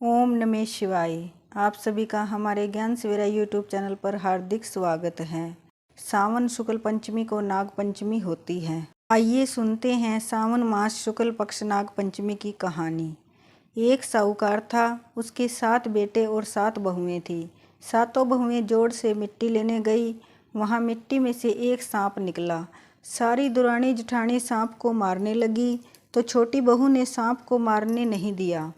ओम नमः शिवाय। आप सभी का हमारे ज्ञान सवेरा यूट्यूब चैनल पर हार्दिक स्वागत है। सावन शुक्ल पंचमी को नाग पंचमी होती है। आइए सुनते हैं सावन मास शुक्ल पक्ष नाग पंचमी की कहानी। एक साहूकार था, उसके 7 बेटे और 7 बहुएं थी। सातों बहुएं जोड़ से मिट्टी लेने गई। वहां मिट्टी में से एक सांप निकला। सारी दुरानी जेठानी सांप को मारने लगी तो छोटी बहू ने सांप को मारने नहीं दिया।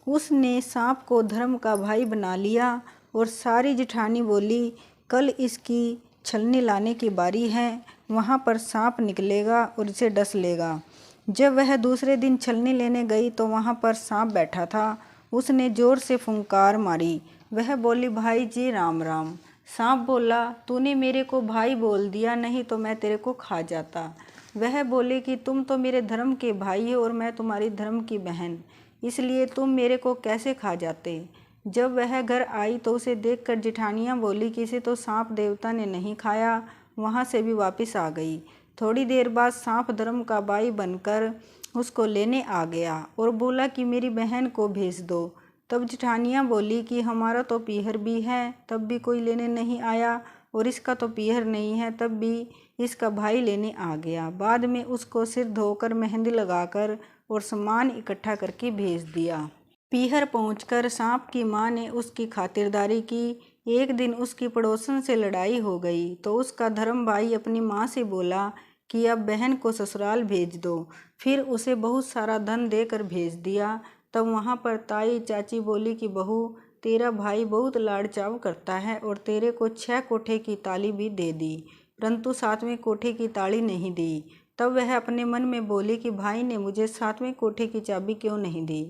उसने सांप को धर्म का भाई बना लिया और सारी जेठानी बोली, कल इसकी छलनी लाने की बारी है, वहाँ पर सांप निकलेगा और इसे डस लेगा। जब वह दूसरे दिन छलनी लेने गई तो वहाँ पर सांप बैठा था। उसने जोर से फुंकार मारी। वह बोली, भाई जी राम राम। सांप बोला, तूने मेरे को भाई बोल दिया, नहीं तो मैं तेरे को खा जाता। वह बोले कि तुम तो मेरे धर्म के भाई हो और मैं तुम्हारी धर्म की बहन, इसलिए तुम मेरे को कैसे खा जाते। जब वह घर आई तो उसे देखकर जेठानियाँ बोली कि इसे तो सांप देवता ने नहीं खाया। वहाँ से भी वापस आ गई। थोड़ी देर बाद सांप धर्म का भाई बनकर उसको लेने आ गया और बोला कि मेरी बहन को भेज दो। तब जेठानियाँ बोली कि हमारा तो पीहर भी है, तब भी कोई लेने नहीं आया, और इसका तो पीहर नहीं है, तब भी इसका भाई लेने आ गया। बाद में उसको सिर धोकर मेहंदी लगाकर और सामान इकट्ठा करके भेज दिया। पीहर पहुंचकर सांप की माँ ने उसकी खातिरदारी की। एक दिन उसकी पड़ोसन से लड़ाई हो गई तो उसका धर्म भाई अपनी माँ से बोला कि अब बहन को ससुराल भेज दो। फिर उसे बहुत सारा धन देकर भेज दिया। तब वहाँ पर ताई चाची बोली कि बहू, तेरा भाई बहुत लाड़ चाव करता है और तेरे को 6 कोठे की ताली भी दे दी, परंतु 7वें कोठे की ताली नहीं दी। तब वह अपने मन में बोली कि भाई ने मुझे 7वें कोठे की चाबी क्यों नहीं दी।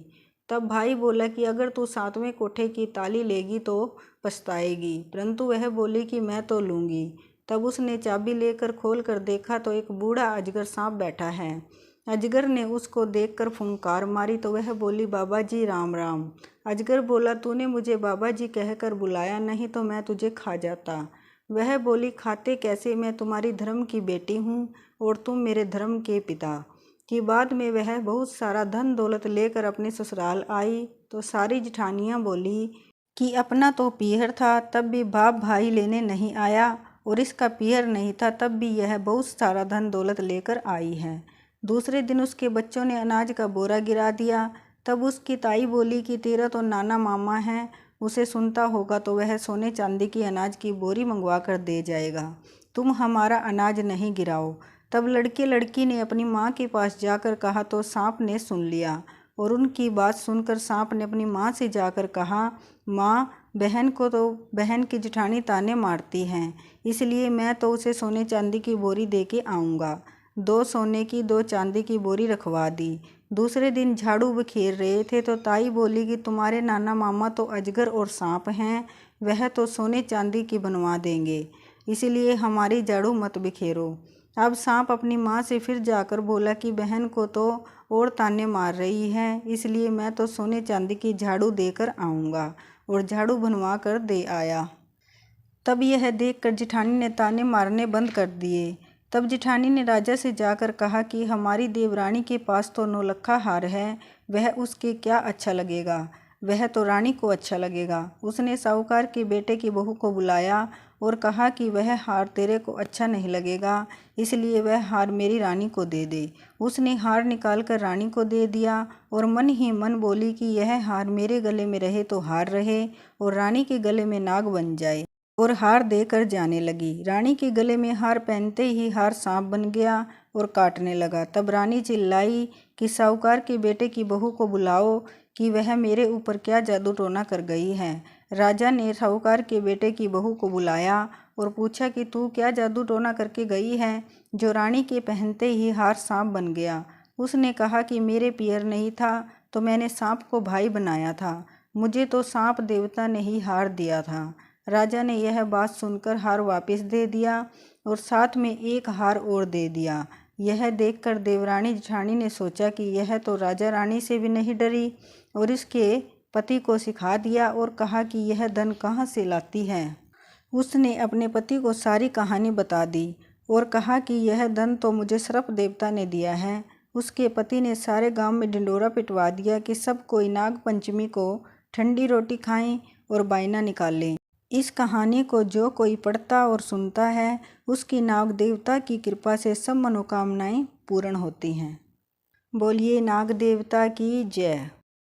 तब भाई बोला कि अगर तू 7वें कोठे की ताली लेगी तो पछताएगी, परंतु वह बोली कि मैं तो लूँगी। तब उसने चाबी लेकर खोल कर देखा तो एक बूढ़ा अजगर सांप बैठा है। अजगर ने उसको देखकर फुंकार मारी तो वह बोली, बाबा जी राम राम। अजगर बोला, तूने मुझे बाबा जी कहकर बुलाया, नहीं तो मैं तुझे खा जाता। वह बोली, खाते कैसे, मैं तुम्हारी धर्म की बेटी हूँ और तुम मेरे धर्म के पिता। कि बाद में वह बहुत सारा धन दौलत लेकर अपने ससुराल आई तो सारी जेठानियाँ बोली कि अपना तो पीहर था तब भी बाप भाई लेने नहीं आया, और इसका पीहर नहीं था तब भी यह बहुत सारा धन दौलत लेकर आई है। दूसरे दिन उसके बच्चों ने अनाज का बोरा गिरा दिया। तब उसकी ताई बोली कि तेरा तो नाना मामा है, उसे सुनता होगा तो वह सोने चांदी की अनाज की बोरी मंगवा कर दे जाएगा, तुम हमारा अनाज नहीं गिराओ। तब लड़के लड़की ने अपनी माँ के पास जाकर कहा तो सांप ने सुन लिया, और उनकी बात सुनकर सांप ने अपनी माँ से जाकर कहा, माँ, बहन को तो बहन की जेठानी ताने मारती हैं, इसलिए मैं तो उसे सोने चांदी की बोरी दे के आऊँगा। 2 सोने की 2 चांदी की बोरी रखवा दी। दूसरे दिन झाड़ू बिखेर रहे थे तो ताई बोली कि तुम्हारे नाना मामा तो अजगर और सांप हैं, वह तो सोने चांदी की बनवा देंगे, इसलिए हमारी झाड़ू मत बिखेरो। अब सांप अपनी माँ से फिर जाकर बोला कि बहन को तो और ताने मार रही है, इसलिए मैं तो सोने चांदी की झाड़ू देकर आऊँगा, और झाड़ू बनवा कर दे आया। तब यह देखकर जेठानी ने ताने मारने बंद कर दिए। तब जेठानी ने राजा से जाकर कहा कि हमारी देवरानी के पास तो 9 लखा हार है, वह उसके क्या अच्छा लगेगा, वह तो रानी को अच्छा लगेगा। उसने साहूकार के बेटे की बहू को बुलाया और कहा कि वह हार तेरे को अच्छा नहीं लगेगा, इसलिए वह हार मेरी रानी को दे दे। उसने हार निकाल कर रानी को दे दिया और मन ही मन बोली कि यह हार मेरे गले में रहे तो हार रहे और रानी के गले में नाग बन जाए, और हार देकर जाने लगी। रानी के गले में हार पहनते ही हार सांप बन गया और काटने लगा। तब रानी चिल्लाई कि साहूकार के बेटे की बहू को बुलाओ कि वह मेरे ऊपर क्या जादू टोना कर गई है। राजा ने साहूकार के बेटे की बहू को बुलाया और पूछा कि तू क्या जादू टोना करके गई है जो रानी के पहनते ही हार सांप बन गया। उसने कहा कि मेरे पियर नहीं था तो मैंने सांप को भाई बनाया था, मुझे तो सांप देवता ने ही हार दिया था। राजा ने यह बात सुनकर हार वापस दे दिया और साथ में एक हार और दे दिया। यह देखकर देवरानी जेठानी ने सोचा कि यह तो राजा रानी से भी नहीं डरी और इसके पति को सिखा दिया और कहा कि यह धन कहाँ से लाती है। उसने अपने पति को सारी कहानी बता दी और कहा कि यह धन तो मुझे सर्प देवता ने दिया है। उसके पति ने सारे गांव में ढिंडोरा पिटवा दिया कि सब कोई नाग पंचमी को ठंडी रोटी खाएं और बायना निकालें। इस कहानी को जो कोई पढ़ता और सुनता है उसकी नाग देवता की कृपा से सब मनोकामनाएं पूर्ण होती हैं। बोलिए नाग देवता की जय।